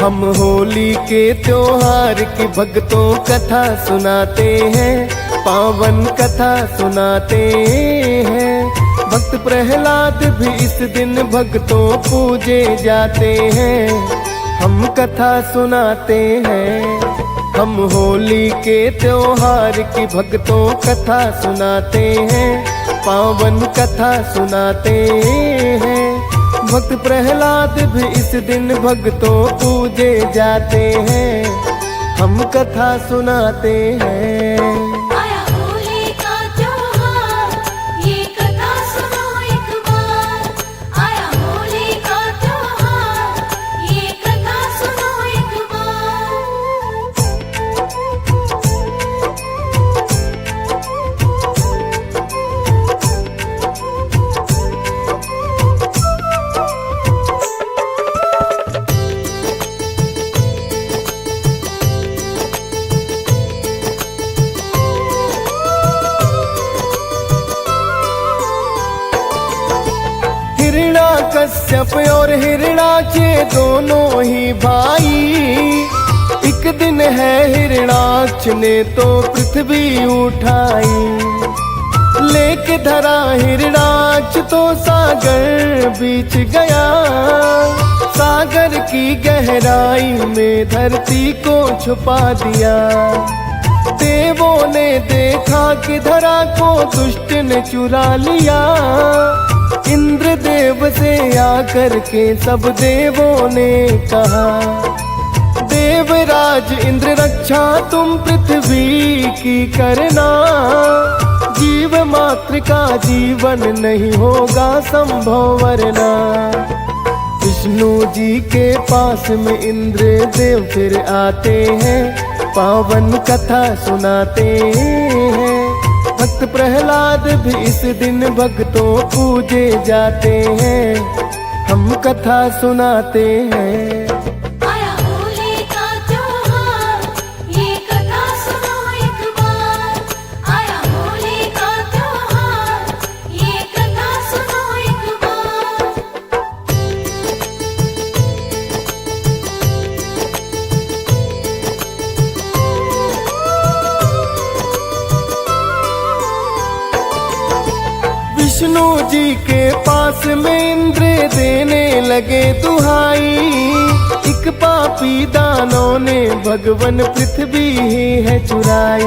हम होली के त्योहार की भक्तों कथा सुनाते हैं, पावन कथा सुनाते हैं। भक्त प्रहलाद भी इस दिन भक्तों पूजे जाते हैं, हम कथा सुनाते हैं। हम होली के त्योहार की भक्तों कथा सुनाते हैं, पावन कथा सुनाते हैं। भक्त प्रहलाद भी इस दिन भक्तों पूजे जाते हैं, हम कथा सुनाते हैं। आया होली का त्योहार, ये कथा सुनो एक बार। आया होली का त्योहार, ये कथा सुनो एक बार। कश्यप और हिरणाक्ष दोनों ही भाई, एक दिन है हिरणाक्ष ने तो पृथ्वी उठाई। लेके धरा हिरणाक्ष तो सागर बीच गया, सागर की गहराई में धरती को छुपा दिया। देवों ने देखा कि धरा को दुष्ट ने चुरा लिया, इंद्रदेव से आकर के सब देवों ने कहा, देवराज इंद्र रक्षा तुम पृथ्वी की करना, जीव मात्र का जीवन नहीं होगा संभव वरना। विष्णु जी के पास में इंद्र देव फिर आते हैं, पावन कथा सुनाते हैं। भक्त प्रहलाद भी इस दिन भक्तों पूजे जाते हैं, हम कथा सुनाते हैं। आया होली का त्योहार, ये कथा सुनो एक बार। आया होली का त्योहार, ये कथा सुनो एक बार। विष्णु जी के पास में इंद्र देने लगे दुहाई, एक पापी दानों ने भगवन पृथ्वी ही है चुराई।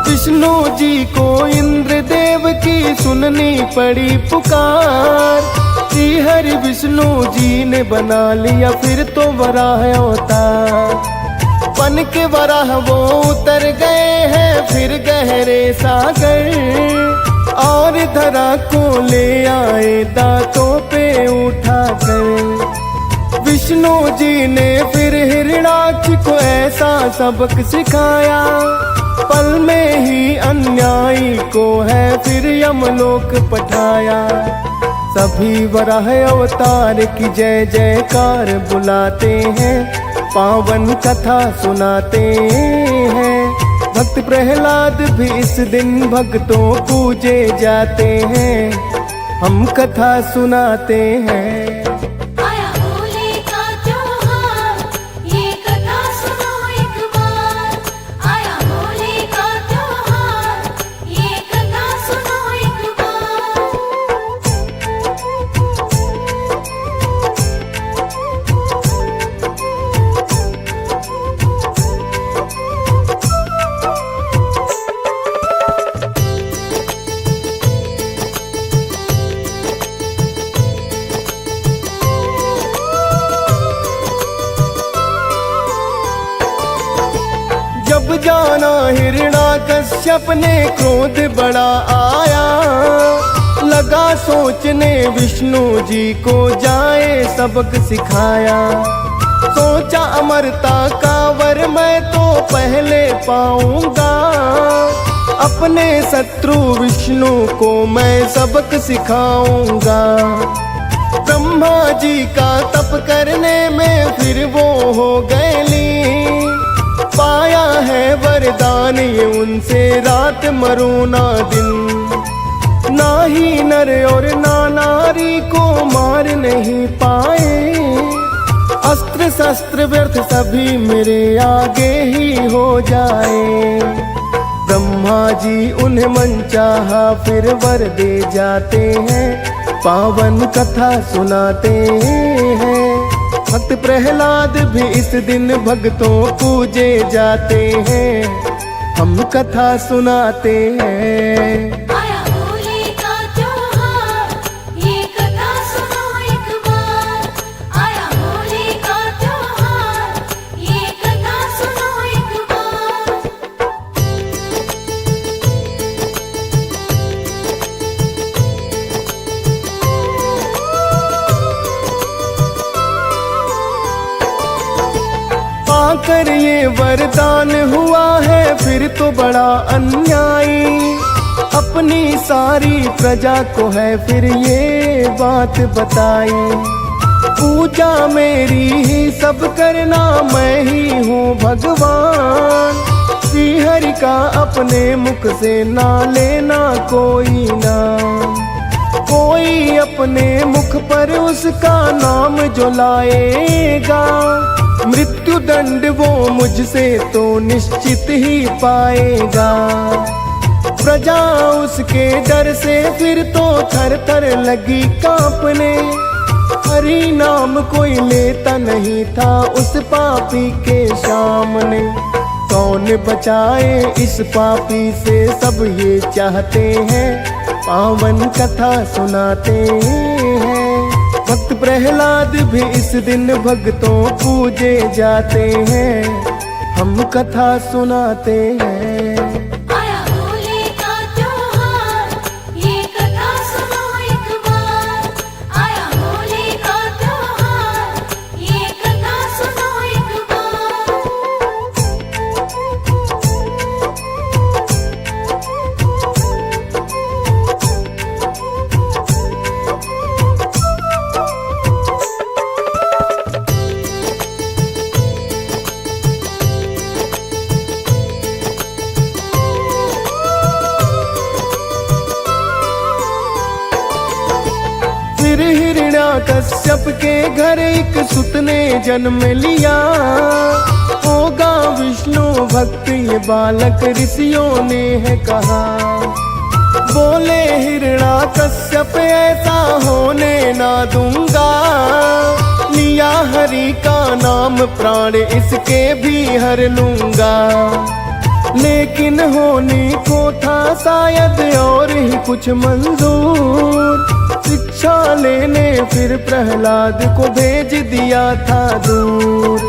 विष्णु जी को इंद्र देव की सुननी पड़ी पुकार, श्री हरि विष्णु जी ने बना लिया फिर तो वराह अवतार। बन के वराह वो उतर गए हैं फिर गहरे सागर, और धरा को ले आए दांतों पे उठा कर। विष्णु जी ने फिर हिरणाक्ष को ऐसा सबक सिखाया, पल में ही अन्यायी को है फिर यमलोक पठाया। सभी वराह अवतार की जय जयकार बुलाते हैं, पावन कथा सुनाते हैं। भक्त प्रहलाद भी इस दिन भक्तों पूजे जाते हैं, हम कथा सुनाते हैं। आया होली का त्योहार, ये कथा सुनो एक बार। आया होली का त्योहार, ये कथा सुनो एक बार। जब जाना हिरणाकश्यप ने क्रोध बड़ा आया, लगा सोचने विष्णु जी को जाए सबक सिखाया। सोचा अमरता का वर मैं तो पहले पाऊंगा, अपने शत्रु विष्णु को मैं सबक सिखाऊंगा। ब्रह्मा जी का तप करने में फिर वो हो गए लीन, पाया है वरदान ये उनसे रात मरो ना दिन। ना ही नर और ना नारी को मार नहीं पाए, अस्त्र शस्त्र व्यर्थ सभी मेरे आगे ही हो जाए। ब्रह्मा जी उन्हें मनचाहा फिर वर दे जाते हैं, पावन कथा सुनाते हैं। भक्त प्रहलाद भी इस दिन भक्तों पूजे जाते हैं, हम कथा सुनाते हैं। आया होली का त्योहार, ये कथा सुनो एक बार। आया होली का त्योहार, ये कथा सुनो एक बार। पाकर ये वरदान हुआ है फिर तो बड़ा अन्यायी, अपनी सारी प्रजा को है फिर ये बात बताई। पूजा मेरी ही सब करना, मैं ही हूँ भगवान। श्री हरि का अपने मुख से ना लेना कोई नाम, कोई अपने मुख पर उसका नाम जो लाएगा, मृत्यु दंड वो मुझसे तो निश्चित ही पाएगा। प्रजा उसके डर से फिर तो थर थर लगी कांपने, हरि नाम कोई लेता नहीं था उस पापी के सामने। कौन बचाए इस पापी से सब ये चाहते हैं, पावन कथा सुनाते हैं। भक्त प्रहलाद भी इस दिन भक्तों पूजे जाते हैं, हम कथा सुनाते हैं। आया होली का त्योहार, ये कथा सुनो एक बार। आया होली का त्योहार, ये कथा सुनो एक बार। फिर हिरण्याकश्यप के घर एक सुत ने जन्म लिया, होगा विष्णु भक्त ये बालक ऋषियों ने है कहा। बोले हिरण्याकश्यप ऐसा होने ना दूंगा, लिया हरि का नाम प्राण इसके भी हर लूंगा। लेकिन होनी को था शायद और ही कुछ मंजूर, शिक्षा लेने फिर प्रहलाद को भेज दिया था दूर।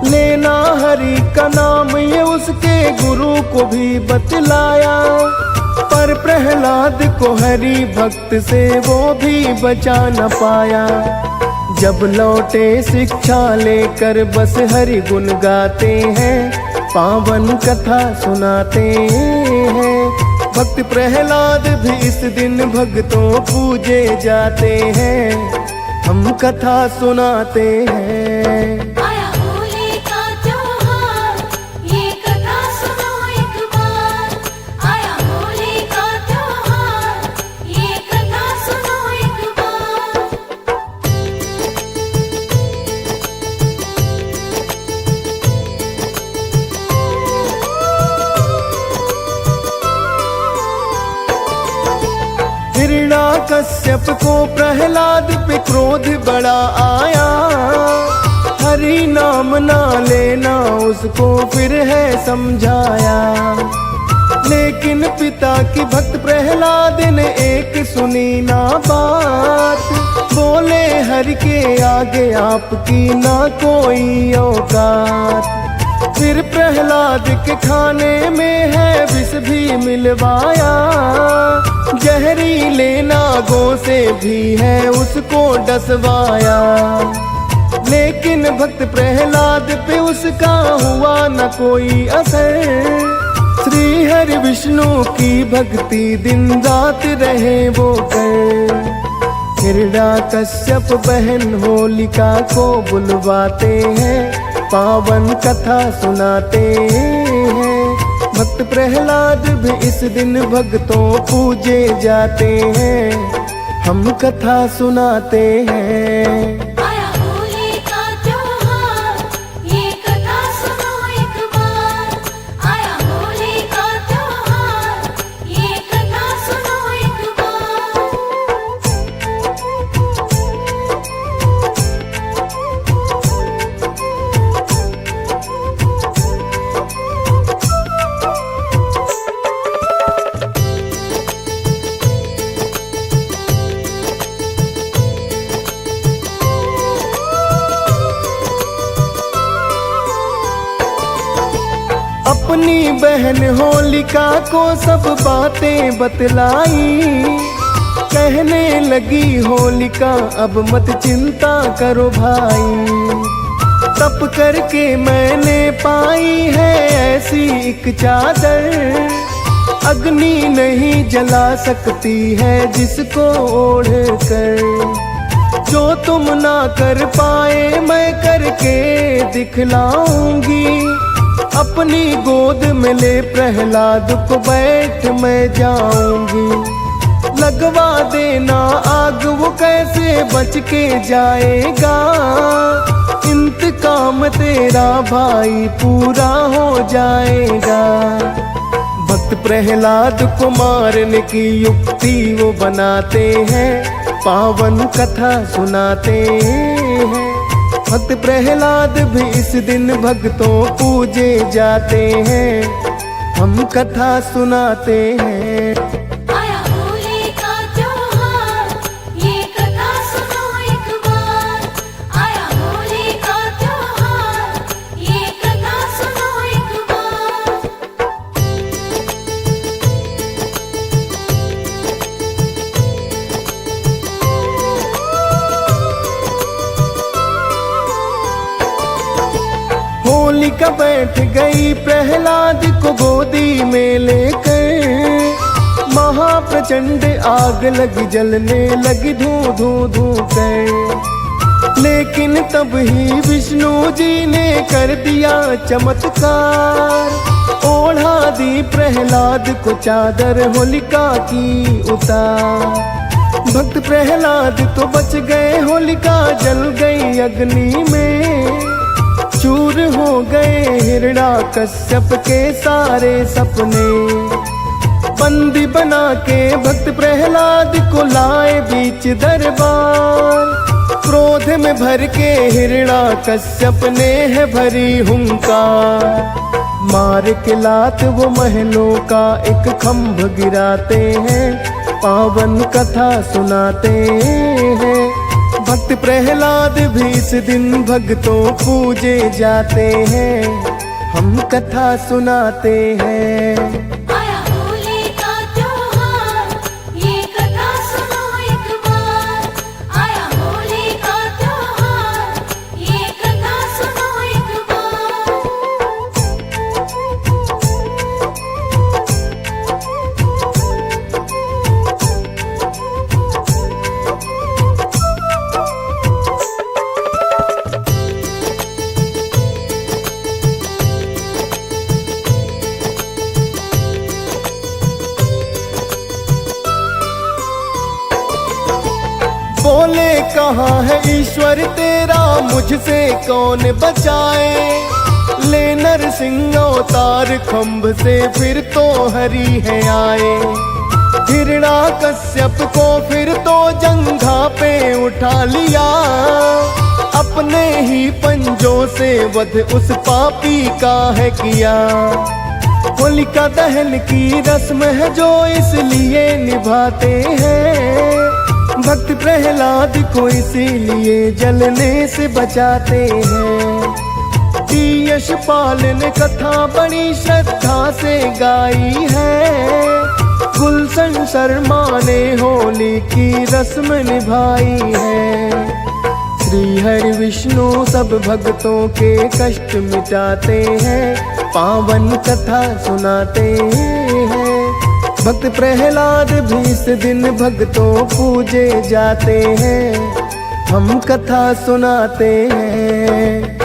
लेना हरि का नाम ये उसके गुरु को भी बतलाया, पर प्रहलाद को हरि भक्त से वो भी बचा न पाया। जब लौटे शिक्षा लेकर बस हरि गुण गाते हैं, पावन कथा सुनाते हैं। भक्त प्रहलाद भी इस दिन भक्तों पूजे जाते हैं, हम कथा सुनाते हैं। आया होली का त्योहार, ये कथा सुनो एक बार। आया होली का त्योहार, ये कथा सुनो एक बार। हिरण्याकश्यप को प्रहलाद पे क्रोध बड़ा आया, हरि नाम ना लेना उसको फिर है समझाया। लेकिन पिता की भक्त प्रहलाद ने एक सुनी ना बात, बोले हरि के आगे आपकी ना कोई औकात। फिर प्रहलाद के खाने में है विष भी मिलवाया, जहरीले नागों से भी है उसको डसवाया। लेकिन भक्त प्रहलाद पे उसका हुआ न कोई असर, श्री हरि विष्णु की भक्ति दिन रात रहे वो कर। हिरण्याकश्यप बहन होलिका को बुलवाते हैं, पावन कथा सुनाते हैं। भक्त प्रहलाद भी इस दिन भक्तों पूजे जाते हैं, हम कथा सुनाते हैं। आया होली का त्योहार, अपनी बहन होलिका को सब बातें बतलाई। कहने लगी होलिका अब मत चिंता करो भाई, तप करके मैंने पाई है ऐसी एक चादर, अग्नि नहीं जला सकती है जिसको ओढ़ कर। जो तुम ना कर पाए मैं करके दिखलाऊंगी, अपनी गोद में ले प्रहलाद को बैठ मैं जाऊंगी। लगवा देना आग वो कैसे बच के जाएगा, इंतकाम तेरा भाई पूरा हो जाएगा। भक्त प्रहलाद को मारने की युक्ति वो बनाते हैं, पावन कथा सुनाते हैं। भक्त प्रहलाद भी इस दिन भक्तों पूजे जाते हैं, हम कथा सुनाते हैं। आया होली का त्योहार, ये कथा सुनो एक बार। आया होली का त्योहार, ये कथा सुनो एक बार। होलिका बैठ गई प्रहलाद को गोदी में लेकर, महाप्रचंड आग लगी जलने लगी धू धू धू कर। लेकिन तब ही विष्णु जी ने कर दिया चमत्कार, ओढ़ा दी प्रहलाद को चादर होलिका की उतार। भक्त प्रहलाद तो बच गए, होलिका जल गई अग्नि में। चूर हो गए हिरण्याकश्यप के सारे सपने, बंदी बना के भक्त प्रहलाद को लाए बीच दरबार। क्रोध में भर के हिरण्याकश्यप ने है भरी हुंकार, मार के लात वो महलों का एक खंभ गिराते हैं, पावन कथा सुनाते हैं। भक्त प्रहलाद भी इस दिन भक्तों पूजे जाते हैं, हम कथा सुनाते हैं। आया होली का त्योहार, ये कथा सुनो एक बार। आया होली का त्योहार, ये कथा सुनो एक बार। बोले कहाँ है ईश्वर तेरा, मुझसे कौन बचाए। ले नरसिंह अवतार खंभ से फिर तो हरि है आए। हिरण्याकश्यप को फिर तो जंघा पे उठा लिया, अपने ही पंजों से वध उस पापी का है किया। होलिका दहन की रस्म है जो इसलिए निभाते हैं, भक्त प्रहलाद को इसीलिए जलने से बचाते हैं। यशपाल ने कथा बड़ी श्रद्धा से गाई है, गुलशन शर्मा ने होली की रस्म निभाई है। श्री हरि विष्णु सब भक्तों के कष्ट मिटाते हैं, पावन कथा सुनाते हैं। भक्त प्रहलाद भी इस दिन भक्तों पूजे जाते हैं, हम कथा सुनाते हैं।